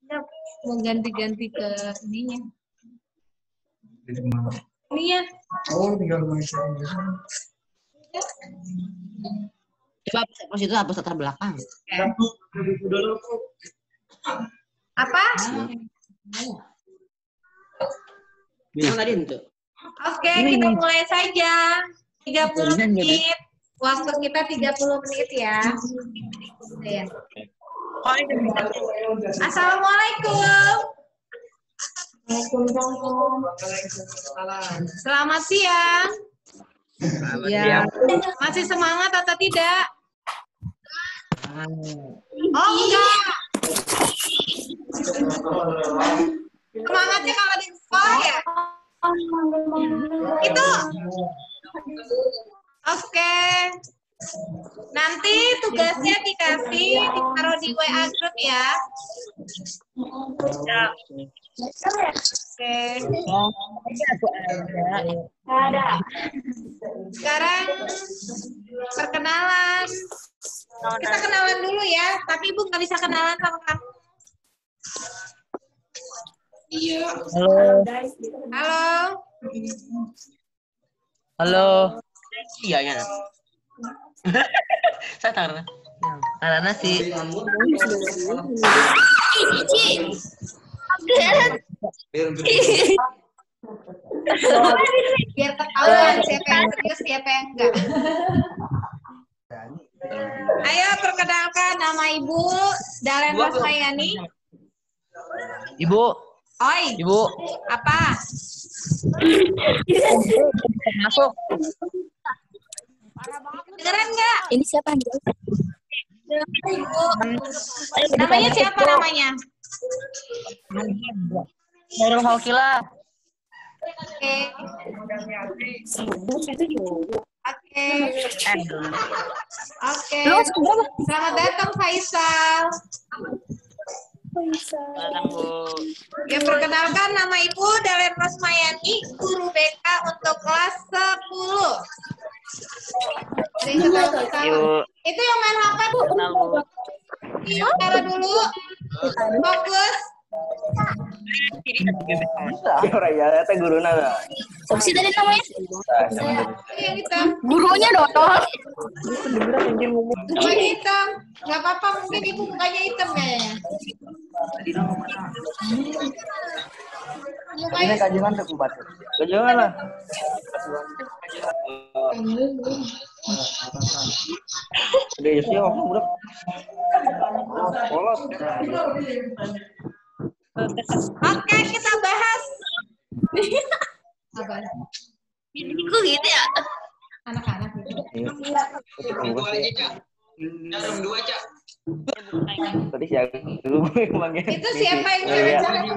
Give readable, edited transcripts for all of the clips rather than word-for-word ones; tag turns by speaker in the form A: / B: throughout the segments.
A: Ya, mau ganti-ganti ke ininya. Ini ya.
B: Oh, tinggal main.
C: Coba pas itu hapus latar belakang.
A: Apa?
C: Bilang tadi itu.
A: Oke, kita mulai saja. 30 menit. Waktu kita 30 menit ya. Ya. Assalamualaikum. Selamat siang. Ya. Masih semangat atau tidak? Oh, enggak. Semangatnya kalau di sekolah ya? Itu. Oke. Nanti tugasnya ditaruh di WA group ya. Oke. Sekarang perkenalan. Kita kenalan dulu ya, tapi Ibu nggak bisa kenalan sama kamu. Iya.
D: Halo.
A: Halo.
D: Halo.
C: Iya ya. Saya taruh.
D: Karena sih.
A: Biar ketahuan siapa yang serius, siapa yang enggak. Ayo perkenalkan, nama Ibu Dalen Rosmayani.
D: Ibu.
A: Oi.
D: Ibu.
A: Apa?
D: Masuk.
A: Dengeran nggak?
E: Ini siapa yang
A: Namanya siapa namanya?
D: Nurul Haukila.
A: Oke. Oke. Oke. Selamat datang Faisal.
D: Datang, Bu.
A: Ya, perkenalkan nama Ibu Dalen Rosmayani, guru BK untuk kelas 10. Itu yang main HP, Bu.
D: Kenal, Bu.
A: Taruh dulu. Fokus.
D: Ya, teh guruna.
E: Siapa sih tadi namanya?
A: Yang hitam.
E: Gurunya dong.
A: Yang hitam. Nggak apa-apa, mungkin Ibu mukanya hitam kayaknya.
D: Ini kajian terkubat. Kajian lah. Udah sih ngomong bro. Polos.
A: Oke, kita bahas. Apa?
E: Kok gitu ya?
A: Anak-anak gitu.
B: Dalam dua, Cak.
D: Tadi siapa dulu emangnya?
A: Itu siapa yang cara-cara?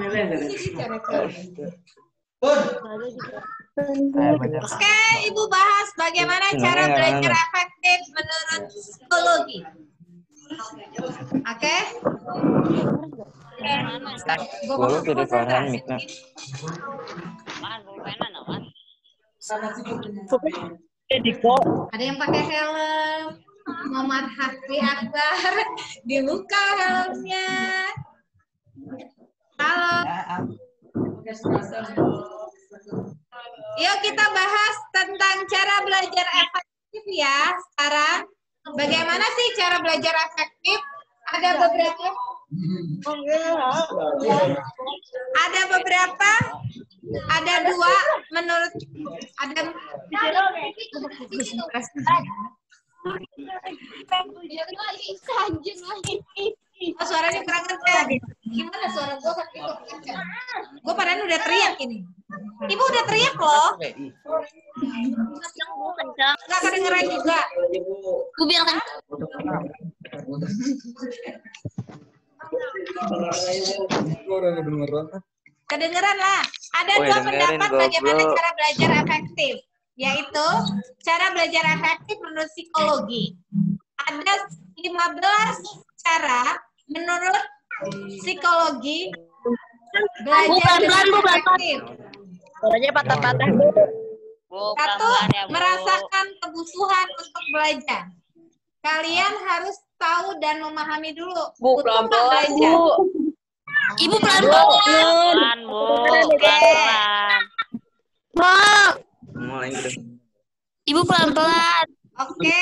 A: Oke, Ibu bahas bagaimana cara belajar efektif menurut psikologi. Oke?
D: Gua kiri kanan mikna.
A: Ada yang pakai helm. Muhammad Hafi Akbar dibuka helmnya. Halo. Yuk kita bahas tentang cara belajar efektif ya. Sekarang bagaimana sih cara belajar efektif? Ada beberapa, ada dua menurut Oh, suaranya kurang kencang. Gimana suara gue kan? Gue padahal udah teriak ini. Ibu udah teriak loh. Nggak kedengeran juga.
E: Gue bilang kan.
A: Kedengeran lah. Ada dua pendapat bagaimana cara belajar efektif. Yaitu cara belajar efektif menurut psikologi. Ada 15 cara menurut psikologi belajar efektif.
E: Suaranya patah-patah.
A: Satu, merasakan kebutuhan untuk belajar. Kalian harus tahu dan memahami dulu. Butuh nggak belajar?
E: Ibu pelan-pelan.
F: Pelan, Bu. Pelan-pelan.
D: Mulai gitu.
E: Ibu pelan-pelan.
A: Oke.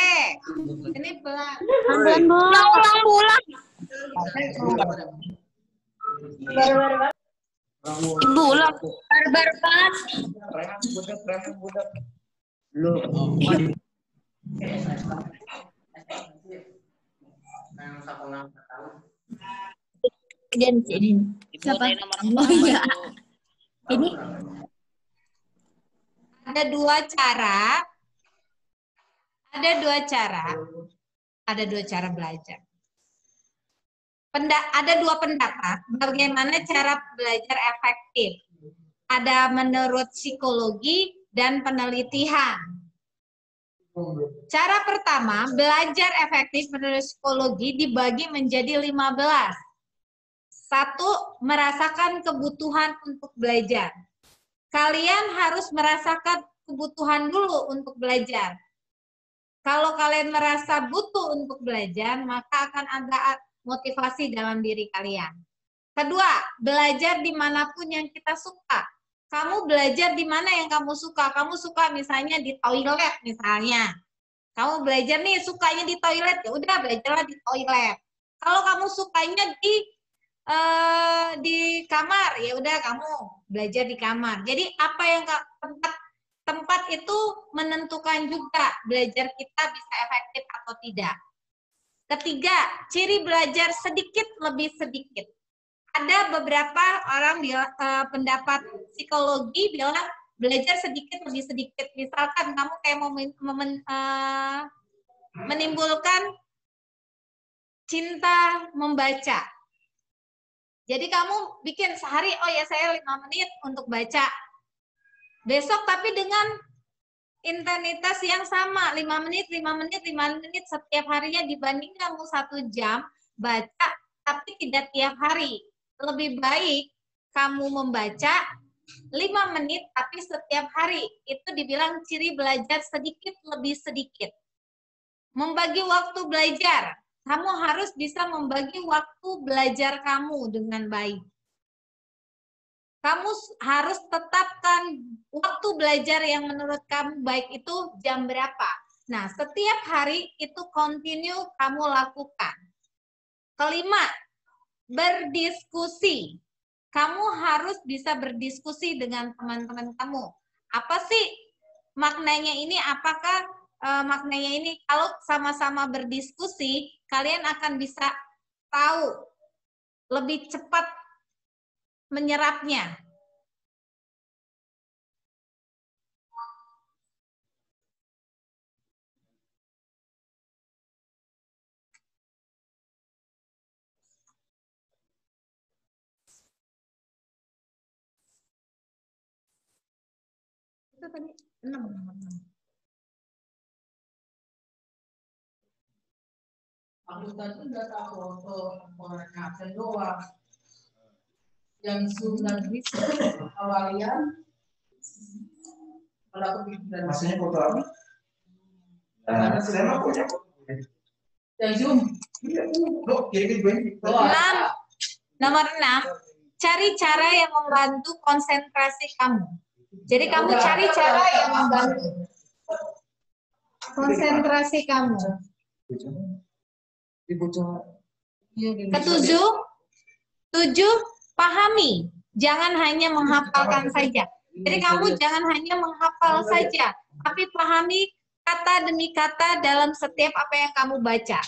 A: Ini pelan.
E: Pelan, Bu. Pulang. Ibu ulang. Barbar banget. Ini.
F: Ibu
E: Siapa?
F: tadi nomor
E: Oh, iya. Ini.
A: Ada dua cara. Ada dua cara belajar. Ada dua pendapat bagaimana cara belajar efektif. Ada menurut psikologi dan penelitian. Cara pertama, belajar efektif menurut psikologi dibagi menjadi 15. Satu, merasakan kebutuhan untuk belajar. Kalian harus merasakan kebutuhan dulu untuk belajar. Kalau kalian merasa butuh untuk belajar, maka akan ada motivasi dalam diri kalian. Kedua, belajar dimanapun yang kita suka. Kamu belajar di mana yang kamu suka. Kamu suka misalnya di toilet misalnya. Kamu belajar nih sukanya di toilet, ya udah belajarlah di toilet. Kalau kamu sukanya di kamar, ya udah kamu belajar di kamar. Jadi apa yang tempat itu menentukan juga belajar kita bisa efektif atau tidak. Ketiga, ciri belajar sedikit lebih sedikit. Ada beberapa orang pendapat psikologi bilang belajar sedikit lebih sedikit. Misalkan kamu kayak mau menimbulkan cinta membaca. Jadi kamu bikin sehari, oh ya saya 5 menit untuk baca. Besok tapi dengan intensitas yang sama, 5 menit setiap harinya dibanding kamu 1 jam baca, tapi tidak tiap hari. Lebih baik kamu membaca 5 menit, tapi setiap hari. Itu dibilang ciri belajar sedikit lebih sedikit. Membagi waktu belajar. Kamu harus bisa membagi waktu belajar kamu dengan baik. Kamu harus tetapkan waktu belajar yang menurut kamu baik itu jam berapa. Nah, setiap hari itu continue kamu lakukan. Kelima, berdiskusi. Kamu harus bisa berdiskusi dengan teman-teman kamu. Apa sih maknanya ini? Apakah maknanya ini? Kalau sama-sama berdiskusi, kalian akan bisa tahu lebih cepat menyerapnya. Itu tadi 6.
G: Aku tadi udah tahu foto komunikasi doang. Yang sudah bisa awalian kalau aku pikiran.
B: Maksudnya foto apa? Saya mau punya foto.
G: Yang Zoom.
B: Iya, lo kirim gue.
A: Nomor 6, cari cara yang membantu konsentrasi kamu. Jadi kamu cari cara yang membantu konsentrasi kamu. Ketujuh, pahami. Jangan hanya menghafalkan saja. Jadi kamu jangan hanya menghafal saja, tapi pahami kata demi kata dalam setiap apa yang kamu baca.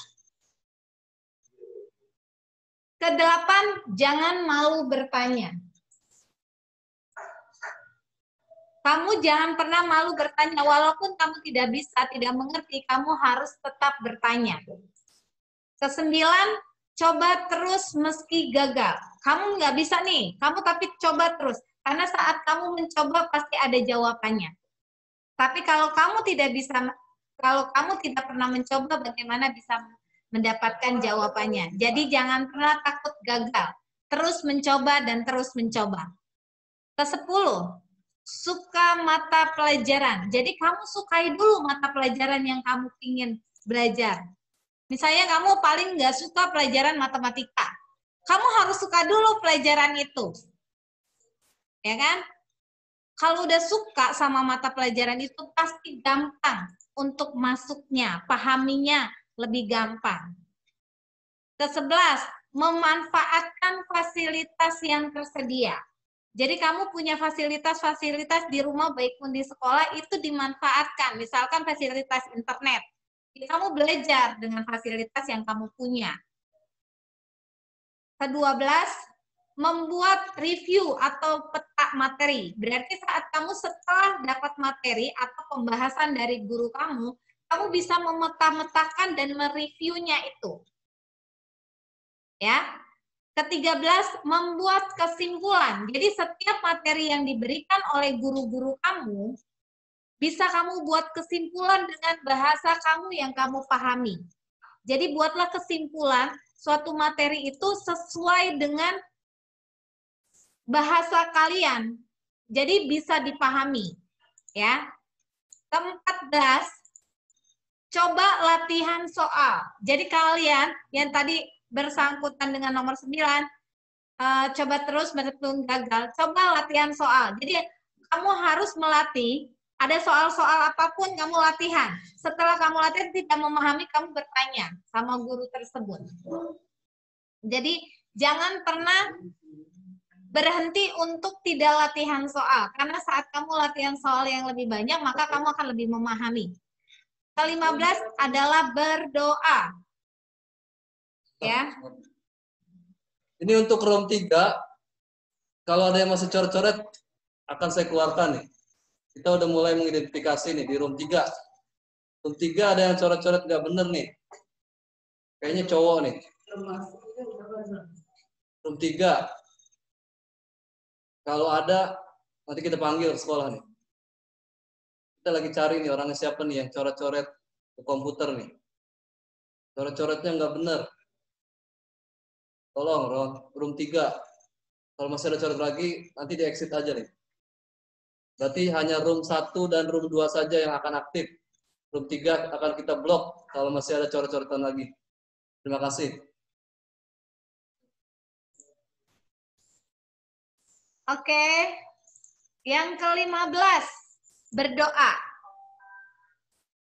A: Kedelapan, jangan malu bertanya. Kamu jangan pernah malu bertanya, walaupun kamu tidak bisa, tidak mengerti, kamu harus tetap bertanya. Kesembilan, coba terus meski gagal. Kamu nggak bisa nih, kamu tapi coba terus. Karena saat kamu mencoba pasti ada jawabannya. Tapi kalau kamu tidak bisa, kalau kamu tidak pernah mencoba, bagaimana bisa mendapatkan jawabannya? Jadi jangan pernah takut gagal. Terus mencoba dan terus mencoba. Kesepuluh, suka mata pelajaran. Jadi kamu sukai dulu mata pelajaran yang kamu ingin belajar. Misalnya kamu paling nggak suka pelajaran matematika. Kamu harus suka dulu pelajaran itu. Ya kan? Kalau udah suka sama mata pelajaran itu pasti gampang untuk masuknya, pahaminya lebih gampang. Ke-11, memanfaatkan fasilitas yang tersedia. Jadi kamu punya fasilitas-fasilitas di rumah baik pun di sekolah itu dimanfaatkan. Misalkan fasilitas internet. Kamu belajar dengan fasilitas yang kamu punya. Ke-12, membuat review atau peta materi. Berarti saat kamu setelah dapat materi atau pembahasan dari guru kamu bisa memeta-metakan dan mereviewnya itu. Ya. Ke-13, membuat kesimpulan. Jadi setiap materi yang diberikan oleh guru-guru kamu, bisa kamu buat kesimpulan dengan bahasa kamu yang kamu pahami. Jadi buatlah kesimpulan suatu materi itu sesuai dengan bahasa kalian. Jadi bisa dipahami. Ya. Ke-14, coba latihan soal. Jadi kalian yang tadi bersangkutan dengan nomor 9, coba terus berhitung gagal, coba latihan soal. Jadi kamu harus melatih, ada soal-soal apapun kamu latihan. Setelah kamu latihan tidak memahami, kamu bertanya sama guru tersebut. Jadi jangan pernah berhenti untuk tidak latihan soal. Karena saat kamu latihan soal yang lebih banyak, maka kamu akan lebih memahami. Ke-15 adalah berdoa. Ya.
H: Ini untuk room 3, kalau ada yang masih coret-coret, akan saya keluarkan nih. Kita udah mulai mengidentifikasi nih di room 3. Room 3 ada yang coret-coret nggak bener nih. Kayaknya cowok nih. Room 3. Kalau ada, nanti kita panggil sekolah nih. Kita lagi cari nih orangnya siapa nih yang coret-coret ke komputer nih. Coret-coretnya nggak bener. Tolong, room 3. Kalau masih ada coret lagi, nanti di-exit aja nih. Berarti hanya room 1 dan room 2 saja yang akan aktif. Room 3 akan kita blok kalau masih ada coret-coretan lagi. Terima kasih.
A: Oke. Yang ke-15, berdoa.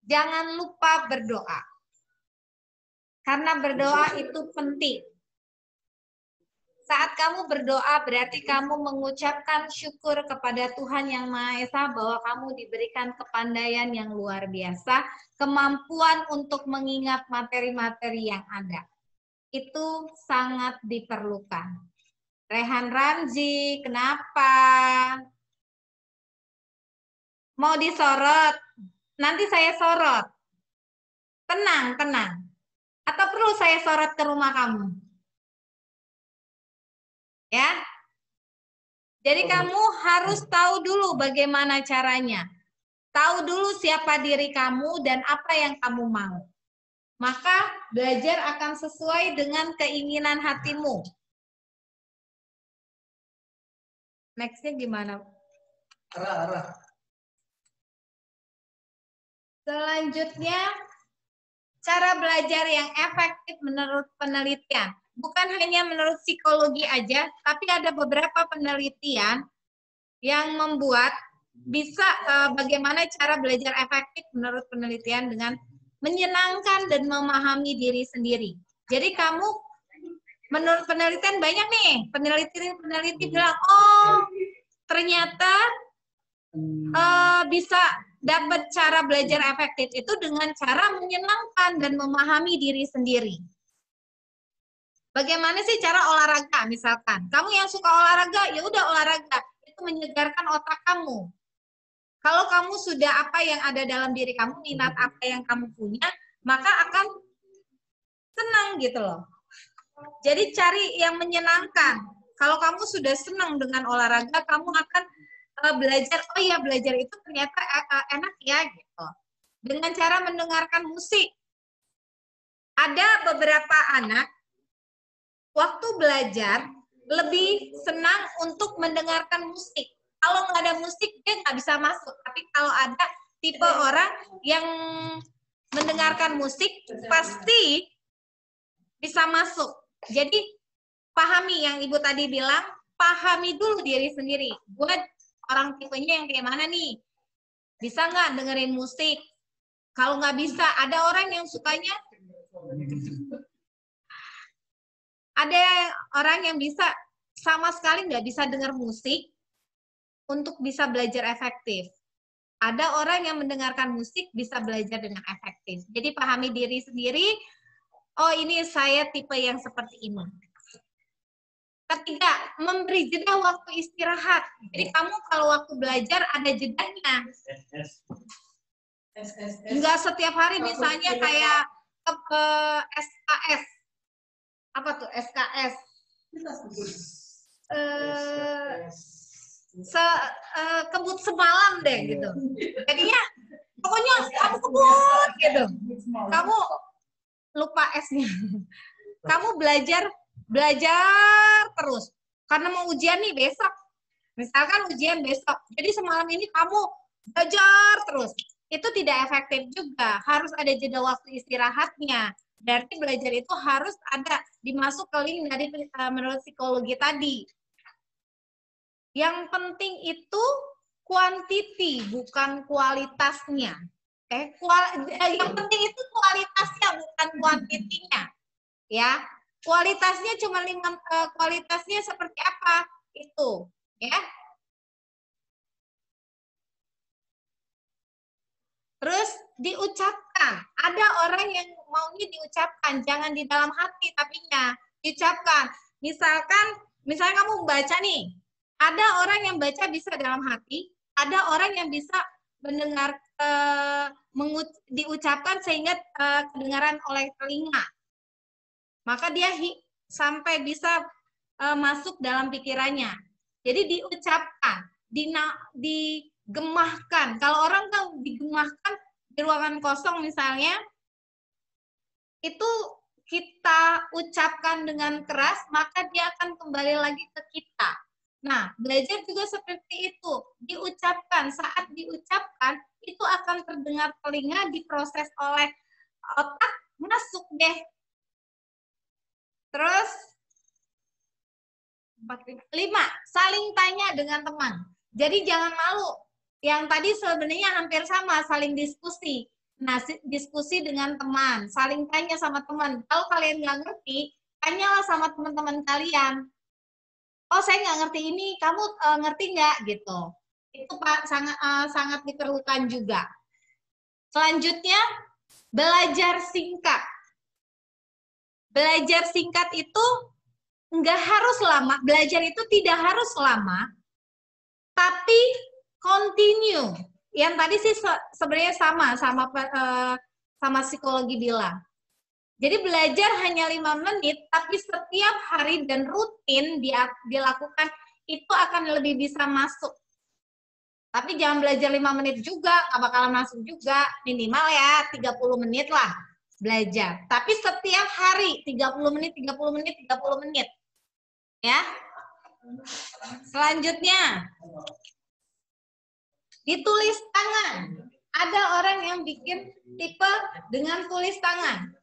A: Jangan lupa berdoa. Karena berdoa itu penting. Saat kamu berdoa berarti kamu mengucapkan syukur kepada Tuhan Yang Maha Esa bahwa kamu diberikan kepandaian yang luar biasa, kemampuan untuk mengingat materi-materi yang ada. Itu sangat diperlukan. Rehan Ramzi, kenapa? Mau disorot? Nanti saya sorot. Tenang, tenang. Atau perlu saya sorot ke rumah kamu? Ya, jadi kamu harus tahu dulu bagaimana caranya. Tahu dulu siapa diri kamu dan apa yang kamu mau. Maka belajar akan sesuai dengan keinginan hatimu. Nextnya gimana?
H: Arah.
A: Selanjutnya, cara belajar yang efektif menurut penelitian. Bukan hanya menurut psikologi aja, tapi ada beberapa penelitian yang membuat bisa bagaimana cara belajar efektif menurut penelitian dengan menyenangkan dan memahami diri sendiri. Jadi kamu menurut penelitian banyak nih, peneliti bilang, oh ternyata bisa dapat cara belajar efektif itu dengan cara menyenangkan dan memahami diri sendiri. Bagaimana sih cara olahraga misalkan? Kamu yang suka olahraga, ya udah olahraga. Itu menyegarkan otak kamu. Kalau kamu sudah apa yang ada dalam diri kamu, minat apa yang kamu punya, maka akan senang gitu loh. Jadi cari yang menyenangkan. Kalau kamu sudah senang dengan olahraga, kamu akan belajar, oh ya belajar itu ternyata enak ya gitu. Dengan cara mendengarkan musik. Ada beberapa anak waktu belajar lebih senang untuk mendengarkan musik. Kalau nggak ada musik dia nggak bisa masuk. Tapi kalau ada tipe orang yang mendengarkan musik pasti bisa masuk. Jadi pahami yang Ibu tadi bilang, pahami dulu diri sendiri. Gue orang tipenya yang kayak mana nih? Bisa nggak dengerin musik? Kalau nggak bisa, ada orang yang sukanya, ada orang yang bisa sama sekali nggak bisa denger musik untuk bisa belajar efektif. Ada orang yang mendengarkan musik bisa belajar dengan efektif. Jadi pahami diri sendiri, oh ini saya tipe yang seperti ini. Ketiga, memberi jeda waktu istirahat. Jadi kamu kalau waktu belajar ada jedanya. Enggak setiap hari misalnya kayak SKS. Apa tuh SKS? Kebut semalam deh gitu. Jadinya pokoknya kamu kebut gitu. Kamu lupa S-nya. Kamu belajar terus. Karena mau ujian nih besok. Misalkan ujian besok. Jadi semalam ini kamu belajar terus. Itu tidak efektif juga. Harus ada jeda waktu istirahatnya. Berarti belajar itu harus ada dimasuk ke link dari menurut psikologi tadi. Yang penting itu quantity, bukan kualitasnya. Yang penting itu kualitasnya, bukan kuantitinya. Ya, kualitasnya cuma kualitasnya seperti apa itu, ya. Terus diucapkan. Ada orang yang maunya diucapkan, jangan di dalam hati tapinya diucapkan. Misalnya kamu baca nih, ada orang yang baca bisa dalam hati, ada orang yang bisa mendengar diucapkan sehingga kedengaran oleh telinga. Maka dia sampai bisa masuk dalam pikirannya. Jadi diucapkan, digemahkan. Kalau orang kan digemahkan di ruangan kosong misalnya, itu kita ucapkan dengan keras, maka dia akan kembali lagi ke kita. Nah, belajar juga seperti itu. Diucapkan, saat diucapkan, itu akan terdengar telinga, diproses oleh otak, masuk deh. Terus, 5, saling tanya dengan teman. Jadi jangan malu. Yang tadi sebenarnya hampir sama, saling diskusi. Nah, diskusi dengan teman, saling tanya sama teman. Kalau kalian nggak ngerti, tanyalah sama teman-teman kalian. Oh, saya nggak ngerti ini, kamu ngerti nggak? Gitu. Itu sangat diperlukan juga. Selanjutnya, belajar singkat. Belajar singkat itu nggak harus lama. Belajar itu tidak harus lama, tapi continue. Yang tadi sih sebenarnya sama psikologi bilang. Jadi belajar hanya 5 menit, tapi setiap hari dan rutin dilakukan, itu akan lebih bisa masuk. Tapi jangan belajar 5 menit juga, nggak bakalan masuk juga. Minimal ya 30 menit lah belajar. Tapi setiap hari 30 menit, 30 menit, 30 menit. Ya. Selanjutnya, ditulis tangan. Ada orang yang bikin tipe dengan tulis tangan.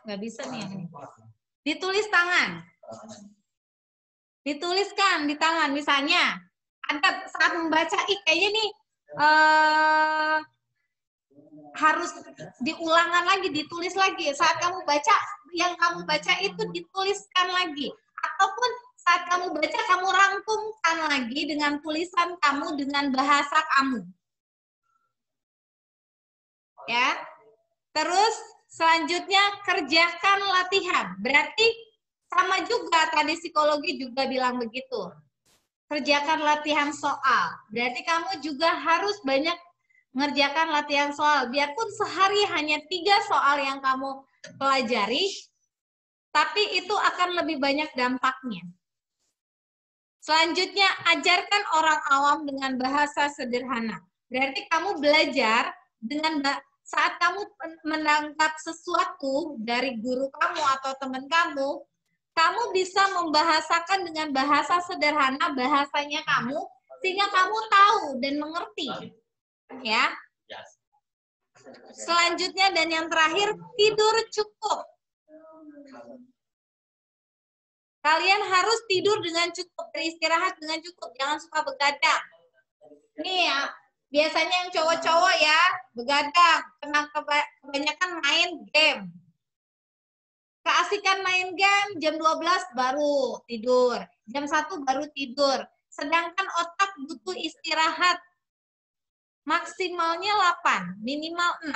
A: Nggak bisa nih yang ini. Ditulis tangan. Dituliskan di tangan. Misalnya, ada saat membaca, kayaknya nih harus diulangan lagi, ditulis lagi. Saat kamu baca, yang kamu baca itu dituliskan lagi. Ataupun saat kamu baca, kamu rangkumkan lagi dengan tulisan kamu, dengan bahasa kamu. Ya. Terus selanjutnya kerjakan latihan. Berarti sama juga, tadi psikologi juga bilang begitu. Kerjakan latihan soal. Berarti kamu juga harus banyak mengerjakan latihan soal. Biarpun sehari hanya 3 soal yang kamu pelajari, tapi itu akan lebih banyak dampaknya. Selanjutnya, ajarkan orang awam dengan bahasa sederhana. Berarti kamu belajar dengan saat kamu menangkap sesuatu dari guru kamu atau teman kamu bisa membahasakan dengan bahasa sederhana, bahasanya kamu, sehingga kamu tahu dan mengerti. Ya. Selanjutnya dan yang terakhir, tidur cukup. Kalian harus tidur dengan cukup, beristirahat dengan cukup, jangan suka begadang. Nih ya, biasanya yang cowok-cowok ya, begadang, karena kebanyakan main game. Keasikan main game, jam 12 baru tidur, jam 1 baru tidur. Sedangkan otak butuh istirahat. Maksimalnya 8, minimal 6.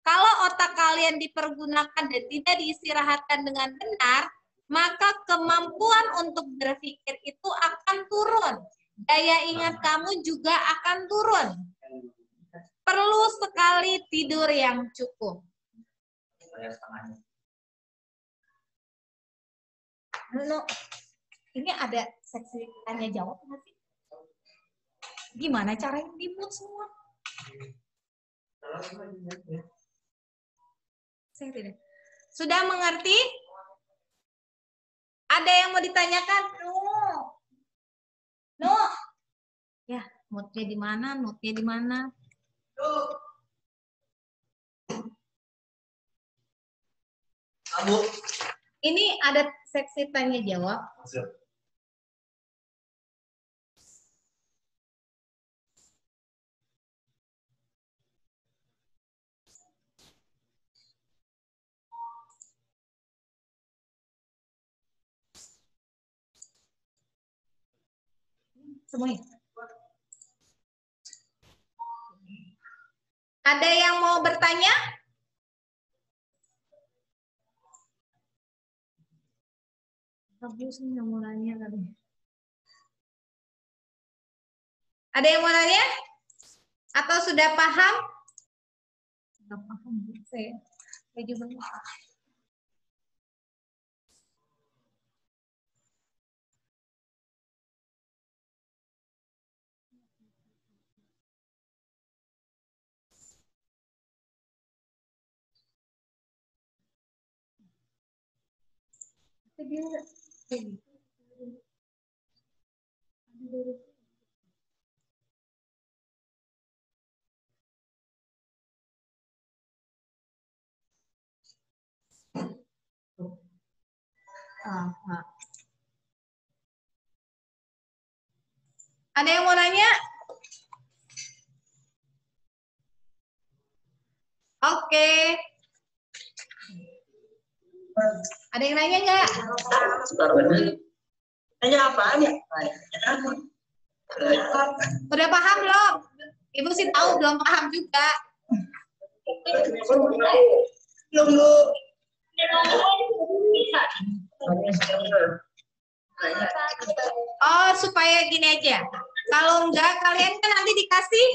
A: Kalau otak kalian dipergunakan dan tidak diistirahatkan dengan benar, maka kemampuan untuk berpikir itu akan turun. Daya ingat kamu juga akan turun. Perlu sekali tidur yang cukup. Ini ada seksi tanya jawab nggak sih? Gimana caranya di-mute semua? Saya tidak. Sudah mengerti? Ada yang mau ditanyakan? No. Ya, mute-nya di mana? Note-nya di mana? Ini ada seksi tanya jawab. Semuanya. Ada yang mau bertanya? Yang mau nanya kali. Ada yang mau nanya? Atau sudah paham? Sudah paham. Saya juga. Ada yang mau nanya? Oke. Ada yang nanya nggak?
I: Nanya apaan ya?
A: Udah paham belum? Ibu sih tahu belum paham juga.
I: Belum, Bu.
A: Oh, supaya gini aja. Kalau enggak, kalian kan nanti dikasih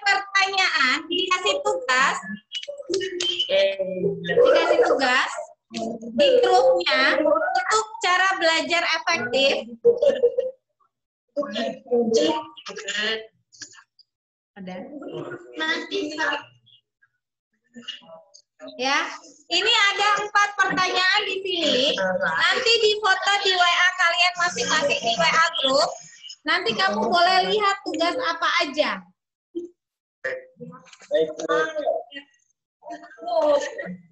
A: pertanyaan, dikasih tugas di grupnya untuk cara belajar efektif. Ada. Ya, ini ada 4 pertanyaan di sini. Nanti di foto di WA kalian masing-masing di WA grup. Nanti kamu boleh lihat tugas apa aja.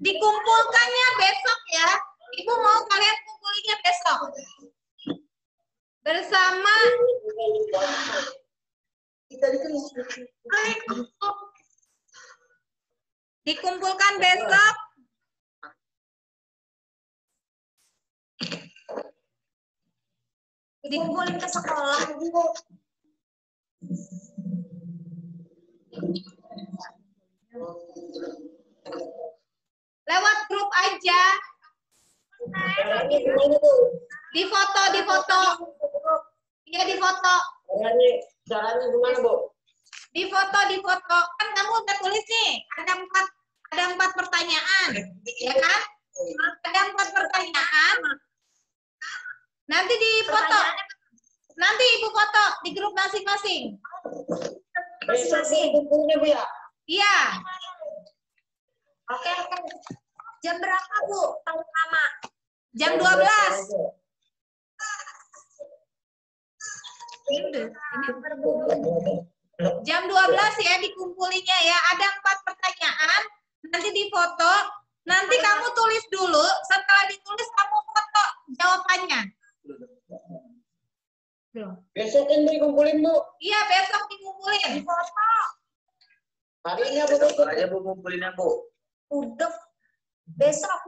A: Dikumpulkannya besok ya. Ibu mau kalian kumpulinya besok. Bersama dikumpulkan besok. Dikumpulin ke sekolah. Lewat grup aja. Di foto. Iya, di foto.
I: Caranya gimana, Bu?
A: Di foto. Kan kamu udah tulis nih, ada 4 pertanyaan. Ya kan? Ada 4 pertanyaan. Nanti di foto. Nanti Ibu foto di grup masing-masing.
I: Bukunya, Bu, ya?
A: Iya.
E: Oke. Jam berapa, Bu? Paling lama.
A: Jam 12. Jam 12 ya dikumpulinya ya. Ada 4 pertanyaan. Nanti di foto. Nanti kamu tulis dulu, setelah ditulis kamu foto jawabannya.
I: Besok kan dikumpulin, Bu.
A: Iya, besok dikumpulin.
E: Foto.
I: Hari ini aku tutup.
B: Aja Bu kumpulinnya Bu.
E: Udah. Besok.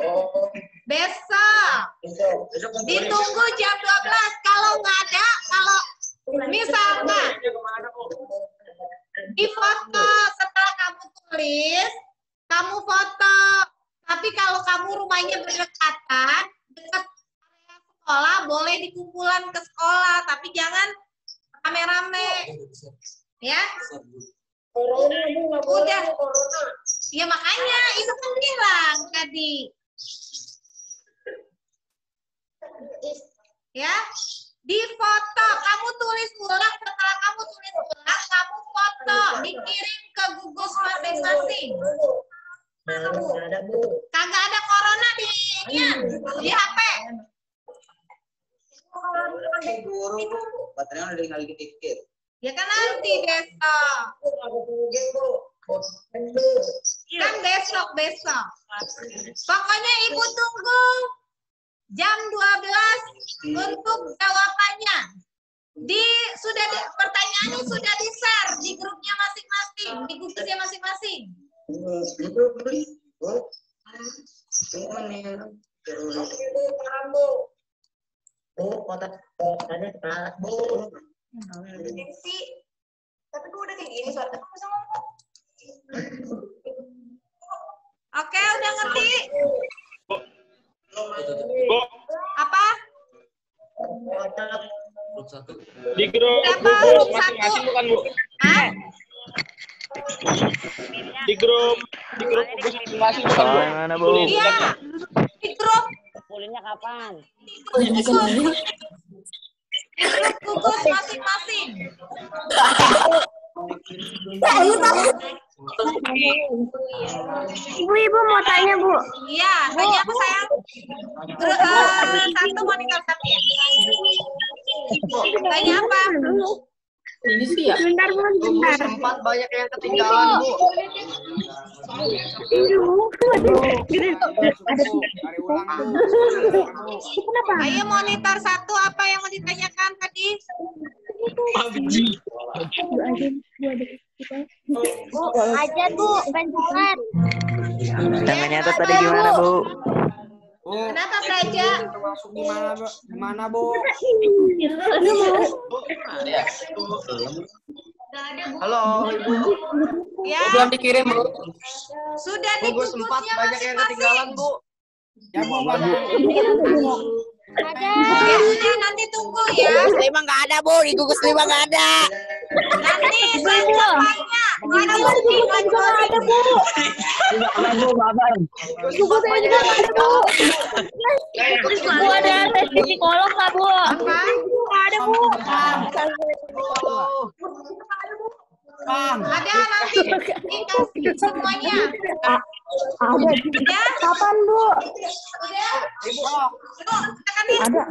I: Oh,
A: Besok.
I: besok kumpulin.
A: Ditunggu jam 12. Kalau nggak ada, kalau misalkan di foto setelah kamu tulis, kamu foto. Tapi kalau kamu rumahnya berdekatan, dekat area sekolah, boleh dikumpulan ke sekolah, tapi jangan rame-rame. Ya,
I: Corona, Bu, nggak boleh,
A: Udah.
I: Corona.
A: ya makanya itu kan bilang tadi. Ya, di foto kamu tulis ulang, setelah kamu tulis ulang, kamu foto, dikirim ke gugus masing-masing.
I: Nggak ada, Bu.
A: Kagak ada corona di di HP.
B: Buru Bu. Baterainya udah tinggal dikit-dikit.
A: Ya kan nanti besok.
I: Aku tungguin, Bu.
A: Kan besok. Pokoknya Ibu tunggu jam 12 untuk jawabannya. Pertanyaannya sudah di-share di grupnya masing-masing, di gugusnya masing-masing.
I: Itu beli. Bu.
B: Mana?
I: Oke, Bu, paham, Bu. Bu, kotanya tepat, Bu.
E: Sih. Tapi gue udah kayak gini, soalnya aku bisa ngomong.
A: Oke, udah ngerti?
H: Bu,
A: Apa?
H: grup 1.
J: Di grup
A: Berapa grup
J: masing-masing
A: satu?
J: bukan Bu?
A: Hah?
J: Di grup masing-masing bukan Bu?
D: Soalnya mana Bu?
A: Iya. Di grup
C: Kumpulinnya kapan?
A: gugus. Di grup gugus masing-masing.
E: Ibu mau tanya, Bu.
A: Iya, tanya apa sayang? Satu monitor satu ya? Tanya apa?
G: Ini sih ya.
E: Bentar, Bu, bentar.
I: Sempat banyak yang ketinggalan, Bu.
E: Kenapa?
A: Ayo monitor satu apa yang mau ditanyakan tadi?
E: Bu, aja, Bu. Bentar.
D: Yang nyatet tadi gimana Bu?
A: Kenapa belajar?
B: Masuk gimana Bu? Halo Ibu.
A: Ya,
I: Belum dikirim, Bu.
A: sudah di
I: Bu, sempat
A: gugusnya
I: banyak yang ketinggalan,
A: masing-masing.
I: Bu.
B: Ya Bu,
A: Ada. Ya sudah, nanti tunggu ya.
C: Lima nggak ada Bu, di gugus 5 nggak ada.
A: Nanti saya tanya. Mana bukti ada, Bu?
E: Ibu saya juga nggak ada, Bu. Bu, ada tes psikolog nggak, Bu?
A: Apa?
E: Nggak ada, Bu.
A: Ada nanti dikasih semuanya.
E: Ada.
A: Ya?
E: Kapan, Bu?
A: Udah?
E: Ada.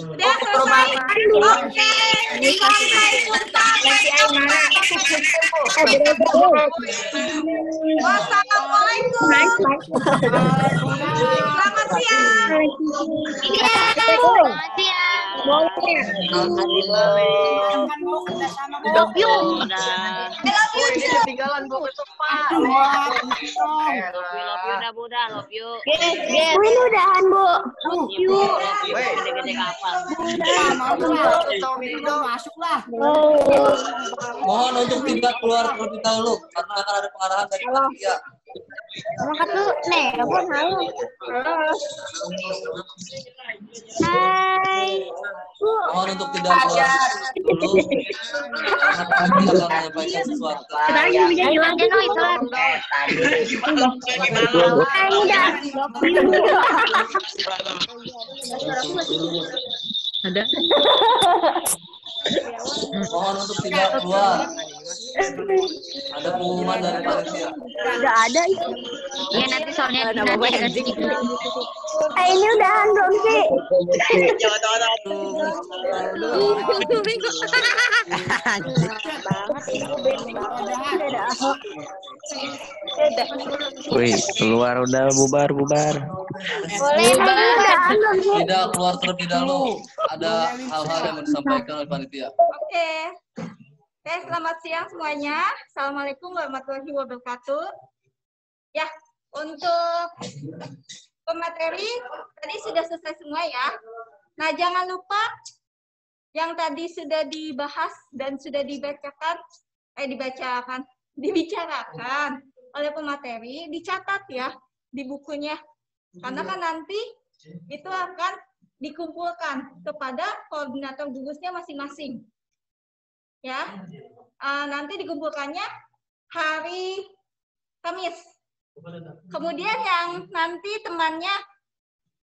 A: Udah selesai? Oke. Sampai jumpa. Wassalamualaikum. Selamat siang.
E: Selamat siang.
F: Udah.
I: Ketinggalan, Bu. Sempat.
F: Love you dah Bu, dah love you.
E: Bu, ini udahan, Bu.
F: Love you. Gede-gede kapal.
H: Mohon untuk tidak keluar terlebih dahulu karena akan ada pengarahan dari panitia.
E: Angkat dulu. Nih, aku mau. Hai. Bu.
H: Mohon untuk tidak keluar dulu karena panitia akan menyampaikan sesuatu.
E: Ayo, Jeno, Islam. Udah.
C: Ada.
H: Mohon untuk tidak keluar. Ada pengumuman dari panitia.
E: Udah ada.
C: Iya nanti soalnya nanti
E: Ini udahan belum sih?
D: Wih, keluar udah bubar.
E: Boleh
H: Tidak keluar terlebih dahulu. Ada hal-hal yang mau disampaikan oleh panitia.
A: Oke. Oke, selamat siang semuanya. Assalamualaikum warahmatullahi wabarakatuh. Ya, untuk pemateri tadi sudah selesai semua ya. Nah, jangan lupa yang tadi sudah dibahas dan sudah dibicarakan oleh pemateri, dicatat ya di bukunya. Karena kan nanti itu akan dikumpulkan kepada koordinator gugusnya masing-masing. Ya, nanti dikumpulkannya hari Kamis. Kemudian yang nanti temannya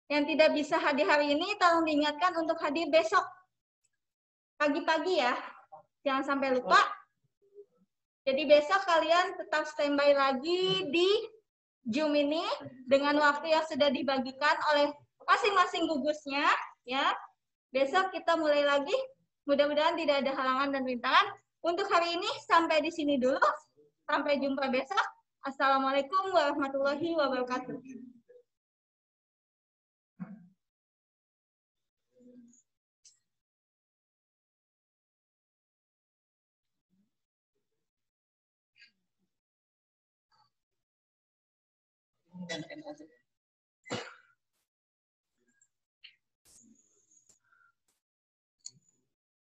A: yang tidak bisa hadir hari ini, tolong diingatkan untuk hadir besok pagi-pagi ya, jangan sampai lupa. Jadi besok kalian tetap standby lagi di Zoom ini dengan waktu yang sudah dibagikan oleh masing-masing gugusnya ya. Besok kita mulai lagi. Mudah-mudahan tidak ada halangan dan rintangan. Untuk hari ini sampai di sini dulu. Sampai jumpa besok. Assalamualaikum warahmatullahi wabarakatuh.
C: Dan